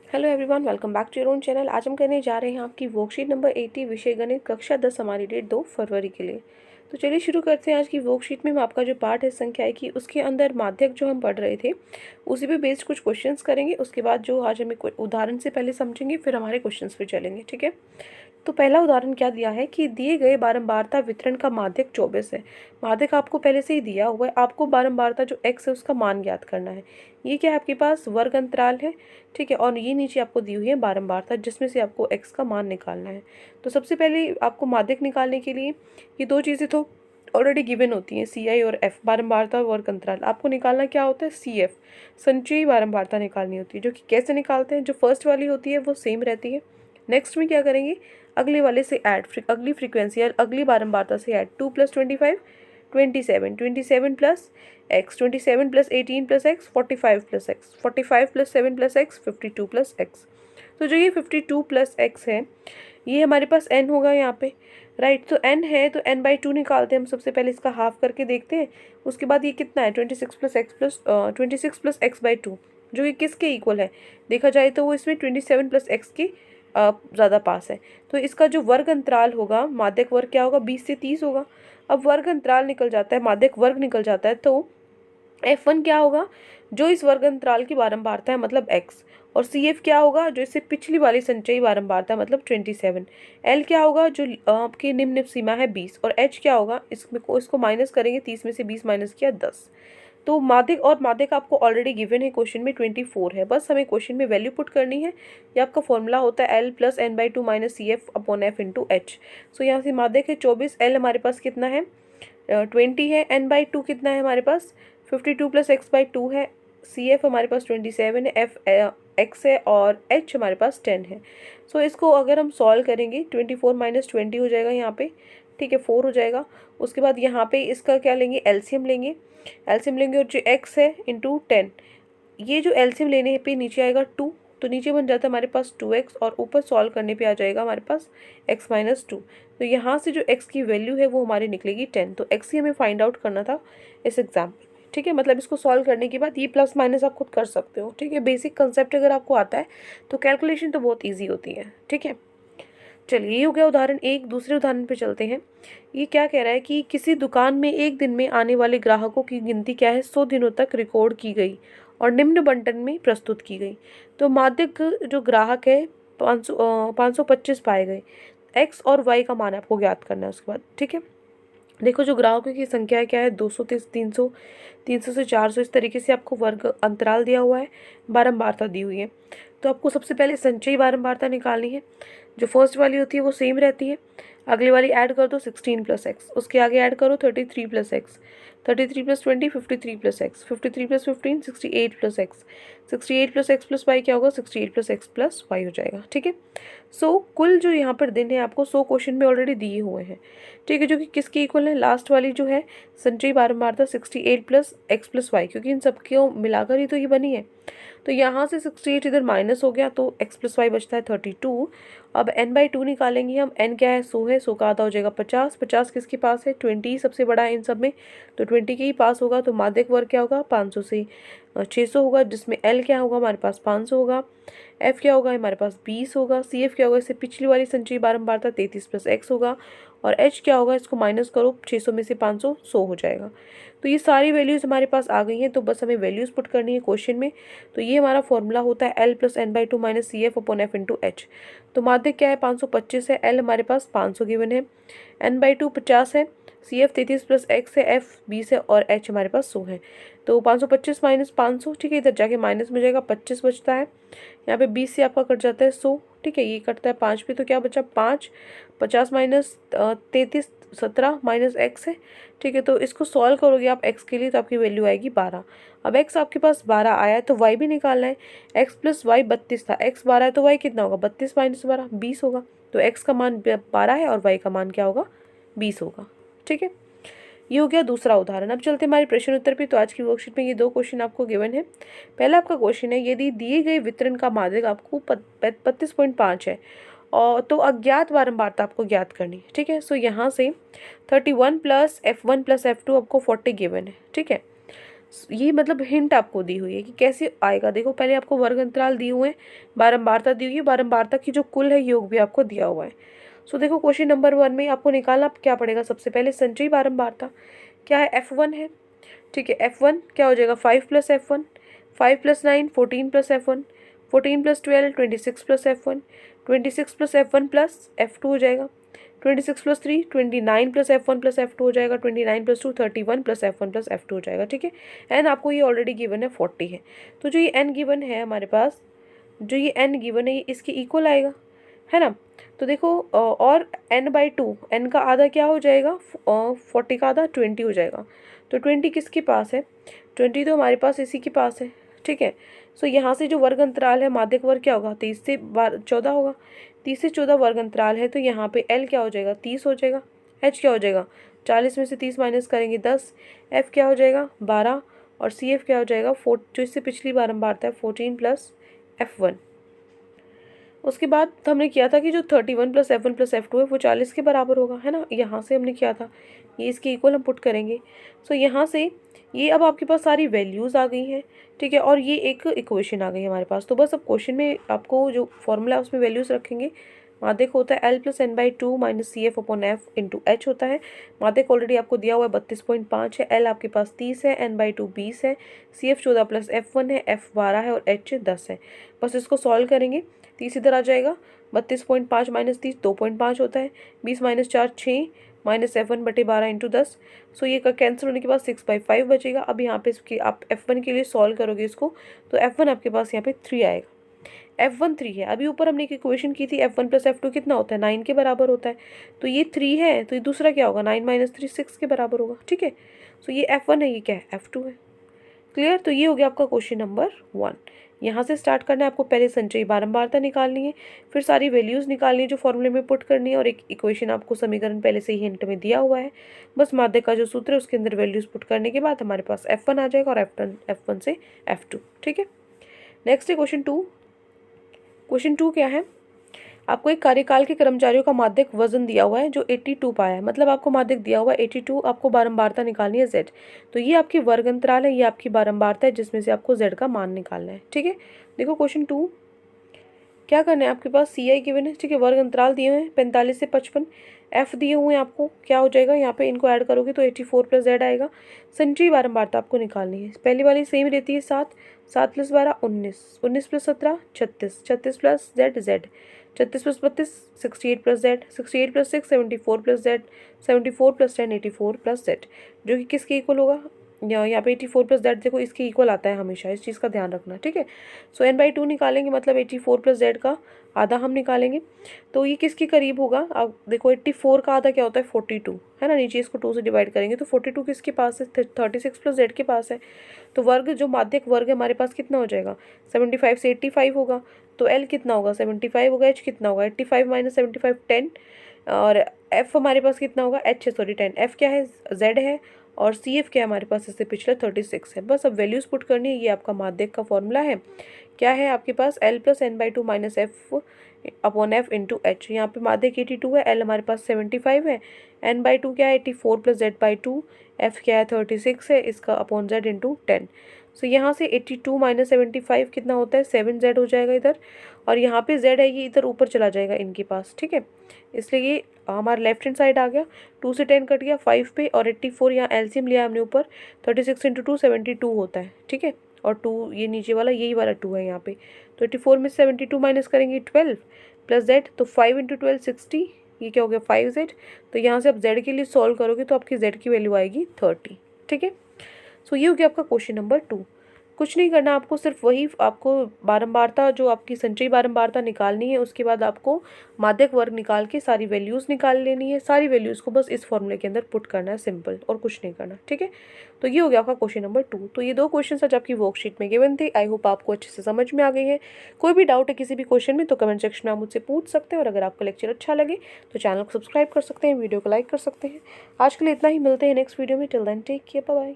Hello everyone, welcome back to your own channel. आज हम करने जा रहे हैं आपकी वर्कशीट नंबर 80 विषय गणित कक्षा 10। हमारी डेट 2 फरवरी के लिए। तो चलिए शुरू करते हैं। आज की वर्कशीट में हम आपका जो पार्ट है संख्या की उसके अंदर माध्यक जो हम पढ़ रहे थे उसी पे बेस्ड कुछ क्वेश्चंस करेंगे। उसके बाद जो आज हमें उदाहरण से पहले समझेंगे, फिर हमारे क्वेश्चंस पे चलेंगे। ठीक है। तो पहला उदाहरण क्या दिया है कि दिए गए बारंबारता वितरण का माध्यक 24 है। माध्यक आपको पहले से ही दिया हुआ है, आपको बारंबारता जो x है उसका मान ज्ञात करना है। ये क्या है, आपके पास वर्ग अंतराल है। ठीक है। और ये नीचे आपको दी हुई है बारंबारता, जिसमें से आपको x का मान निकालना है। तो सबसे पहले आपको माध्यक निकालने के लिए ये दो चीज़ें तो ऑलरेडी गिवन होती हैं, CI और F, बारंबारता और वर्ग अंतराल। आपको निकालना क्या होता है, CF, संचयी बारंबारता निकालनी होती है। जो कि कैसे निकालते हैं, जो फर्स्ट वाली होती है वो सेम रहती है। नेक्स्ट में क्या करेंगे, अगले वाले से ऐड, अगली फ्रीक्वेंसी या अगली बारंबारता से add. 2 + 25 27, 27 plus x, 27 plus 18 plus x, 45 plus x, 45 plus 7 plus x, 52 plus x. तो जो ये 52 प्लस एक्स है, ये हमारे पास n होगा यहाँ पे, राइट। तो n है तो n/2 निकालते हैं हम। सबसे पहले इसका हाफ करके देखते हैं। उसके बाद ये कितना है, 26 प्लस x/2, जो कि किसके इक्वल है, देखा जाए तो वो इसमें 27 प्लस एक्स के ज़्यादा पास है। तो इसका जो वर्ग अंतराल होगा, माध्यक वर्ग क्या होगा, 20 से 30 होगा। अब वर्ग अंतराल निकल जाता है, माध्यक वर्ग निकल जाता है, तो F1 क्या होगा, जो इस वर्ग अंतराल की बारंबारता है मतलब x। और CF क्या होगा, जो इससे पिछली वाली संचयी बारंबारता है मतलब 27। L क्या होगा, जो आपकी निम्न सीमा है 20। और H क्या होगा, इसको माइनस करेंगे, 30 में से 20 माइनस किया 10। तो माध्यक और माध्यक आपको ऑलरेडी गिवन है, क्वेश्चन में 24 है। बस हमें क्वेश्चन में वैल्यू पुट करनी है। ये आपका फॉर्मूला होता है L + n/2 - CF/F × H। सो यहाँ से माध्यक है 24, L हमारे पास कितना है 20 है, n/2 कितना है हमारे पास 52 + x/2 है, CF हमारे पास 27 है, F x है और H हमारे पास 10 है। सो इसको अगर हम सॉल्व करेंगे, 24 - 20 हो जाएगा यहाँ पे। ठीक है, 4 हो जाएगा। उसके बाद यहाँ पे इसका क्या लेंगे, एलसीएम लेंगे। एलसीएम लेंगे और जो x है इंटू 10, ये जो एलसीएम लेने पे नीचे आएगा 2, तो नीचे बन जाता है हमारे पास 2x, और ऊपर सॉल्व करने पे आ जाएगा हमारे पास x - 2। तो यहाँ से जो x की वैल्यू है वो हमारी निकलेगी 10। तो x ही हमें फाइंड आउट करना था इस एग्जाम्पल में। ठीक है, मतलब इसको सॉल्व करने के बाद ये प्लस माइनस आप खुद कर सकते हो। ठीक है, बेसिक कंसेप्ट अगर आपको आता है तो कैलकुलेशन तो बहुत ईजी होती है। ठीक है, चलिए ये हो गया उदाहरण एक। दूसरे उदाहरण पे चलते हैं। ये क्या कह रहा है कि किसी दुकान में एक दिन में आने वाले ग्राहकों की गिनती क्या है, 100 दिनों तक रिकॉर्ड की गई और निम्न बंटन में प्रस्तुत की गई। तो माध्यक जो ग्राहक है 525 पाए गए। एक्स और वाई का मान आपको ज्ञात करना है उसके बाद। ठीक है, देखो जो ग्राहकों की संख्या क्या है, 200 से 300, 300 से 400, इस तरीके से आपको वर्ग अंतराल दिया हुआ है, बारंबारता दी हुई है। तो आपको सबसे पहले संचयी बारंबारता निकालनी है। जो फर्स्ट वाली होती है वो सेम रहती है। अगली वाली ऐड कर दो 16 + x, उसके आगे ऐड करो 33 + x, 33 + 20 53 + x, 53 + 15 68 + x, 68 + x + y क्या होगा, 68 + x + y हो जाएगा। ठीक है, सो कुल जो यहाँ पर दिन है आपको 100 क्वेश्चन में ऑलरेडी दिए हुए हैं। ठीक है, जो कि किसके इक्वल है, लास्ट वाली जो है संचयी बारंबारता 68 + x + y, क्योंकि इन सबको मिलाकर ही तो ये बनी है। तो यहाँ से 68 इधर माइनस हो गया, तो x + y बचता है 32। अब n/2 निकालेंगे हम। n क्या है, 100 है, 100 का आधा हो जाएगा 50। 50 किसके पास है, 20 सबसे बड़ा है इन सब में, तो 20 के ही पास होगा। तो माध्यक वर्ग क्या होगा, 500 से 600 होगा, जिसमें l क्या होगा हमारे पास 500 होगा, f क्या होगा हमारे पास 20 होगा, cf क्या होगा, इससे पिछली वाली संचयी बारंबारता 33 + x होगा, और h क्या होगा, इसको माइनस करो, 600 में से 500 100 हो जाएगा। तो ये सारी वैल्यूज़ हमारे पास आ गई हैं। तो बस हमें वैल्यूज़ पुट करनी है क्वेश्चन में। तो ये हमारा फॉर्मूला होता है L + n/2 - CF/F × H। तो माध्यक क्या है, 525 है, L हमारे पास 500 गिवन है, n/2 50 है, CF 33 + x है, F 20 है और H हमारे पास 100 है। तो 525 - 500, ठीक है, इधर जाके माइनस में जाएगा, 25 बचता है। यहाँ पे 20 से आपका कट जाता है 100। ठीक है, ये कटता है 5 पे, तो क्या बचा 5, 50 - 33 17 -x है। ठीक है, तो इसको सॉल्व करोगे आप x के लिए, तो आपकी वैल्यू आएगी 12। अब x आपके पास 12 आया है, तो y भी निकालना है। x + y 32 था, x 12 है तो y कितना होगा, 32 - 12 20 होगा। तो x का मान 12 है और y का मान क्या होगा, 20 होगा। ठीक है, ये हो गया दूसरा उदाहरण। अब चलते हमारे प्रश्न उत्तर पे। तो आज की वर्कशीट में ये दो क्वेश्चन आपको गिवन है। पहला आपका क्वेश्चन है, यदि दिए गए वितरण का माध्यक आपको 35.5 है और तो अज्ञात बारंबारता आपको ज्ञात करनी है। ठीक है, सो यहाँ से 31 + f1 + f2 आपको 40 गिवन है। ठीक है, ये मतलब हिंट आपको दी हुई है कि कैसे आएगा। देखो पहले आपको वर्ग अंतराल दिए हुए हैं, बारंबारता दी हुई है, बारंबारता की जो कुल है योग भी आपको दिया हुआ है। सो देखो क्वेश्चन नंबर 1 में आपको निकालना क्या पड़ेगा, सबसे पहले संचयी बारंबारता क्या है, F1 है। ठीक है, F1 क्या हो जाएगा, 5 plus F1, 5 plus 9 14 plus F1, 14 plus 12 26 plus F1, 26 plus F1 plus F2 हो जाएगा, 26 plus 3 29 plus F1 plus F2 हो जाएगा, 29 plus 2 31 plus F1 plus F2 हो जाएगा। ठीक है, एन आपको ये ऑलरेडी गिवन है 40 है। तो जो ये एन गिवन है हमारे पास, जो ये एन गिवन है ये इसके इक्वल आएगा, है ना। तो देखो और n/2, एन का आधा क्या हो जाएगा, 40 का आधा 20 हो जाएगा। तो 20 किसके पास है, 20 तो हमारे पास इसी के पास है। ठीक है, सो यहाँ से जो वर्ग अंतराल है माध्यक वर्ग क्या होगा, 30 से 14 होगा, 30 से 14 वर्ग अंतराल है। तो यहाँ पे L क्या हो जाएगा, 30 हो जाएगा, H क्या हो जाएगा, 40 में से 30 माइनस करेंगे 10, F क्या हो जाएगा 12 और CF क्या हो जाएगा 4, जो इससे पिछली बारंबारता है 14 प्लस F1। उसके बाद हमने किया था कि जो 31 प्लस F1 प्लस F2 है वो 40 के बराबर होगा, है ना। यहाँ से हमने किया था, ये इसके इक्वल हम पुट करेंगे। सो यहाँ से ये अब आपके पास सारी वैल्यूज़ आ गई हैं। ठीक है, और ये एक इक्वेशन आ गई हमारे पास। तो बस अब क्वेश्चन में आपको जो फॉर्मूला है उसमें वैल्यूज़ रखेंगे। माध्यक होता है L plus n/2 minus CF/F into H होता है। माध्यक ऑलरेडी आपको दिया हुआ है 32.5 है, L आपके पास 30 है, n/2 20 है, CF 14 प्लस F1 है, F 12 है और H 10 है। बस इसको सॉल्व करेंगे, 30 इधर आ जाएगा, 32.5 माइनस 30 2.5 होता है, 20 माइनस 4 6 माइनस F1 बटे 12 इंटू 10। सो ये का कैंसिल होने के बाद 6/5 बचेगा। अब यहाँ पे इसकी आप F1 के लिए सॉल्व करोगे इसको, तो F1 आपके पास यहाँ पे 3 आएगा। F1 3 है। अभी ऊपर हमने एक इक्वेशन की थी F1 प्लस F2 कितना होता है, 9 के बराबर होता है। तो ये 3 है, तो ये दूसरा क्या होगा, 9 माइनस 3 6 के बराबर होगा। ठीक है, सो ये F1 है, ये क्या है F2 है। क्लियर। तो ये हो गया आपका क्वेश्चन नंबर 1। यहाँ से स्टार्ट करना है आपको, पहले संचयी बारंबारता निकालनी है, फिर सारी वैल्यूज़ निकालनी है जो फॉर्मूले में पुट करनी है, और एक इक्वेशन आपको समीकरण पहले से ही हिंट में दिया हुआ है। बस माध्यक का जो सूत्र है उसके अंदर वैल्यूज़ पुट करने के बाद हमारे पास F1 आ जाएगा और F1 से F2। ठीक है, नेक्स्ट है क्वेश्चन 2। क्वेश्चन 2 क्या है, आपको एक कार्यकाल के कर्मचारियों का माध्यक वजन दिया हुआ है जो 82 पाया है। मतलब आपको माध्यक दिया हुआ है 82, आपको बारंबारता निकालनी है Z। तो ये आपकी वर्ग अंतराल है, ये आपकी बारंबारता है जिसमें से आपको Z का मान निकालना है। ठीक है, देखो क्वेश्चन 2 क्या करना है, आपके पास CI गिवन है। ठीक है, वर्ग अंतराल दिए हुए हैं 45 से 55, F दिए हुए हैं आपको, क्या हो जाएगा यहाँ पे इनको ऐड करोगे तो 84 प्लस Z आएगा। संचयी बारंबारता आपको निकालनी है, पहली वाली सेम रहती है 7, 7 plus 12 19, 19 plus 17 36, 36 plus Z Z, 36 plus 32 68 plus Z, 68 plus 6 74 plus Z, 74 plus 10 84 plus Z, जो कि किसके इक्वल होगा, यहाँ पे 84 प्लस Z देखो इसके इक्वल आता है हमेशा, इस चीज़ का ध्यान रखना। ठीक है, सो n/2 निकालेंगे, मतलब 84 प्लस Z का आधा हम निकालेंगे, तो ये किसके करीब होगा। अब देखो 84 का आधा क्या होता है 42, है ना, नीचे इसको 2 से डिवाइड करेंगे तो 42 किसके पास है, 36 प्लस Z के पास है। तो वर्ग जो माध्यक वर्ग है हमारे पास कितना हो जाएगा, 75 से 85 होगा। तो L कितना होगा 75 होगा, H कितना होगा 85 माइनस 75 10, और F हमारे पास कितना होगा, H सॉरी 10, F क्या है Z है, और CF क्या है हमारे पास, इससे पिछला 36 है। बस अब वैल्यूज़ पुट करनी है, ये आपका माध्यक का फॉर्मूला है। क्या है आपके पास, L plus n/2 minus F/F into H। यहाँ पे माध्यक 82 है, L हमारे पास 75 है, n/2 क्या है 84 प्लस Z/2, F क्या है 36 है, इसका अपॉन Z इंटू 10। सो यहाँ से 82 माइनस 75 कितना होता है 7Z हो जाएगा इधर, और यहाँ पे Z है ये इधर ऊपर चला जाएगा इनके पास। ठीक है, इसलिए ये हमारा लेफ्ट हैंड साइड आ गया, 2 से 10 कट गया 5 पे, और 84 यहाँ एलसीएम लिया हमने ऊपर, 36 इंटू 2 72 होता है। ठीक है, और 2 ये नीचे वाला यही वाला 2 है यहाँ पे, तो 84 में 72 माइनस करेंगे 12 प्लस Z, तो 5 इंटू 12 60, ये क्या हो गया 5Z। तो यहाँ से आप Z के लिए सॉल्व करोगे तो आपकी Z की वैल्यू आएगी 30। ठीक है, सो ये हो गया आपका क्वेश्चन नंबर 2। कुछ नहीं करना आपको, सिर्फ वही आपको बारंबारता जो आपकी संचयी बारंबारता निकालनी है, उसके बाद आपको माध्यक वर्ग निकाल के सारी वैल्यूज़ निकाल लेनी है। सारी वैल्यूज़ को बस इस फॉर्मूले के अंदर पुट करना है, सिंपल, और कुछ नहीं करना। ठीक है, तो ये हो गया आपका क्वेश्चन नंबर 2। तो ये 2 क्वेश्चन आज आपकी वर्कशीट में गिवन थे। आई होप आपको अच्छे से समझ में आ गई है। कोई भी डाउट है किसी भी क्वेश्चन में तो कमेंट सेक्शन में आप मुझसे पूछ सकते हैं, और अगर आपको लेक्चर अच्छा लगे तो चैनल को सब्सक्राइब कर सकते हैं, वीडियो को लाइक कर सकते हैं। आज के लिए इतना ही, मिलते हैं नेक्स्ट वीडियो में। Till then take care, bye bye.